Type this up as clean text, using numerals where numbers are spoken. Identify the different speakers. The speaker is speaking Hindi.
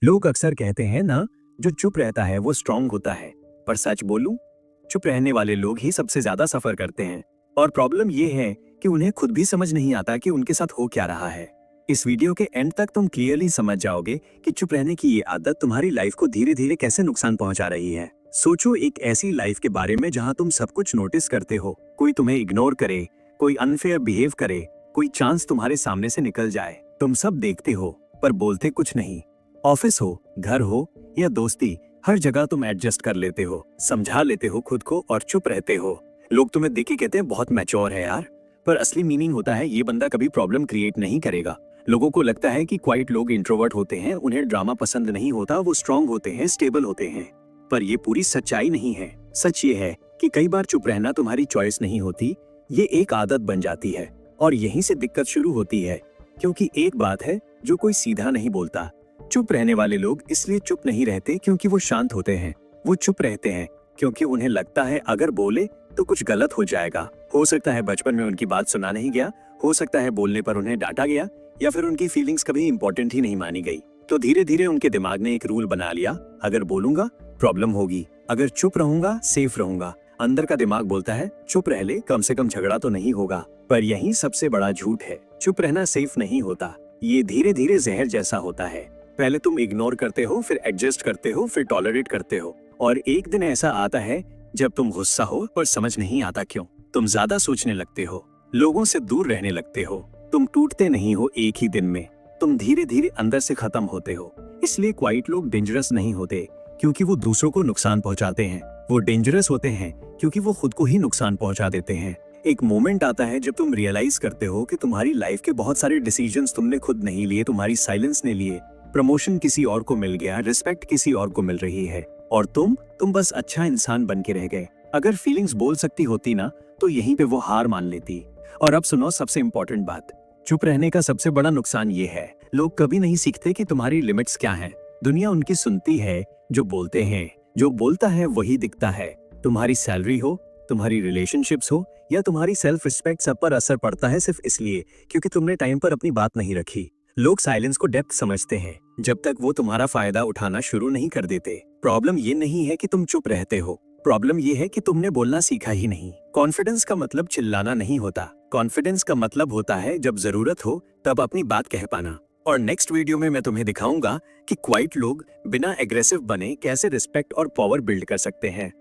Speaker 1: लोग अक्सर कहते हैं ना, जो चुप रहता है वो स्ट्रांग होता है। पर सच बोलूं, चुप रहने वाले लोग ही सबसे ज्यादा सफर करते हैं। और प्रॉब्लम ये है कि उन्हें खुद भी समझ नहीं आता कि उनके साथ हो क्या रहा है। इस वीडियो के एंड तक तुम क्लियरली समझ जाओगे कि चुप रहने की ये आदत तुम्हारी लाइफ को धीरे धीरे कैसे नुकसान पहुंचा रही है। सोचो एक ऐसी लाइफ के बारे में जहां तुम सब कुछ नोटिस करते हो, कोई तुम्हें इग्नोर करे, कोई अनफेयर बिहेव करे, कोई चांस तुम्हारे सामने से निकल जाए। तुम सब देखते हो पर बोलते कुछ नहीं। ऑफिस हो, घर हो या दोस्ती, हर जगह तुम एडजस्ट कर लेते हो, समझा लेते हो खुद को और चुप रहते हो। लोग तुम्हें देख के कहते हैं बहुत मैच्योर है यार, पर असली मीनिंग होता है ये बंदा कभी प्रॉब्लम क्रिएट नहीं करेगा। लोगों को लगता है कि क्वाइट लोग इंट्रोवर्ट होते हैं, उन्हें ड्रामा पसंद नहीं होता, वो स्ट्रांग होते हैं, स्टेबल होते हैं। पर ये पूरी सच्चाई नहीं है। सच ये है कि कई बार चुप रहना तुम्हारी चॉइस नहीं होती, ये एक आदत बन जाती है। और यहीं से दिक्कत शुरू होती है, क्योंकि एक बात है जो कोई सीधा नहीं बोलता। चुप रहने वाले लोग इसलिए चुप नहीं रहते क्योंकि वो शांत होते हैं। वो चुप रहते हैं क्योंकि उन्हें लगता है अगर बोले तो कुछ गलत हो जाएगा। हो सकता है बचपन में उनकी बात सुना नहीं गया, हो सकता है बोलने पर उन्हें डांटा गया, या फिर उनकी फीलिंग्स कभी इंपॉर्टेंट ही नहीं मानी गई। तो धीरे धीरे उनके दिमाग ने एक रूल बना लिया, अगर बोलूंगा प्रॉब्लम होगी, अगर चुप रहूंगा सेफ रहूंगा। अंदर का दिमाग बोलता है चुप रह ले, कम से कम झगड़ा तो नहीं होगा। पर यही सबसे बड़ा झूठ है। चुप रहना सेफ नहीं होता, ये धीरे धीरे जहर जैसा होता है। पहले तुम इग्नोर करते हो, फिर एडजस्ट करते हो, फिर टॉलरेट करते हो, और एक दिन ऐसा आता है जब तुम गुस्सा हो और समझ नहीं आता क्यों। तुम ज्यादा सोचने लगते हो, लोगों से दूर रहने लगते हो। तुम टूटते नहीं हो एक ही दिन में, तुम धीरे धीरे अंदर से खत्म होते हो। इसलिए क्वाइट लोग डेंजरस नहीं होते क्योंकि वो दूसरों को नुकसान पहुंचाते हैं, वो डेंजरस होते हैं क्योंकि वो खुद को ही नुकसान पहुंचा देते हैं। एक मोमेंट आता है जब तुम रियलाइज करते हो कि तुम्हारी लाइफ के बहुत सारे डिसीजंस तुमने खुद नहीं लिए, तुम्हारी साइलेंस ने लिए। प्रमोशन किसी और को मिल गया, रिस्पेक्ट किसी और को मिल रही है, और तुम बस अच्छा इंसान बन के रह गए। अगर फीलिंग्स बोल सकती होती ना, तो यहीं पे वो हार मान लेती। और अब सुनो सबसे इंपॉर्टेंट बात, चुप रहने का सबसे बड़ा नुकसान ये है, लोग कभी नहीं सीखते कि तुम्हारी लिमिट्स क्या हैं। दुनिया उनकी सुनती है जो बोलते हैं, जो बोलता है वही दिखता है। तुम्हारी सैलरी हो, तुम्हारी रिलेशनशिप्स हो, या तुम्हारी सेल्फ रिस्पेक्ट, सब पर असर पड़ता है सिर्फ इसलिए क्योंकि तुमने टाइम पर अपनी बात नहीं रखी। लोग साइलेंस को डेप्थ समझते हैं जब तक वो तुम्हारा फायदा उठाना शुरू नहीं कर देते। प्रॉब्लम ये नहीं है कि तुम चुप रहते हो, प्रॉब्लम ये है कि तुमने बोलना सीखा ही नहीं। कॉन्फिडेंस का मतलब चिल्लाना नहीं होता, कॉन्फिडेंस का मतलब होता है जब जरूरत हो तब अपनी बात कह पाना। और नेक्स्ट वीडियो में मैं तुम्हें दिखाऊंगा कि क्वाइट लोग बिना एग्रेसिव बने कैसे रिस्पेक्ट और पावर बिल्ड कर सकते हैं।